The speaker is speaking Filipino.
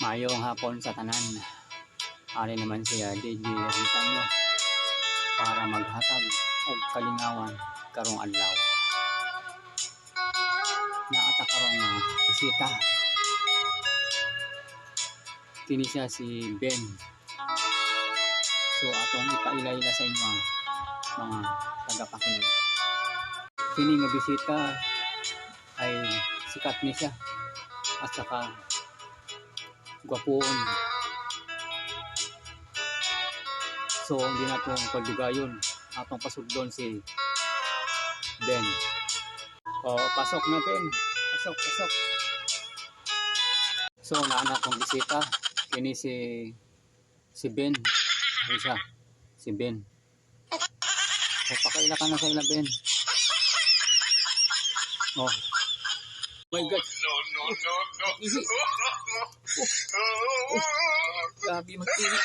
Mayong hapon sa tanan. Ari naman siya DJ Ritanyo para maghatag og kalingawan karong adlaw. Naata karong bisita. Kini siya si Ben. So atong ipailayla sa inyo mga tagapakinig. Kini nga bisita ay sikat ni siya at saka gwapoon. So hindi na itong pagdugayon atong pasugdon si Ben. Pasok na Ben, pasok. So naana itong bisita. Kini si Ben. Ay siya, si Ben. So pakaila ka na sa ila Ben. Oh my God. No. Grabe mag-iwi.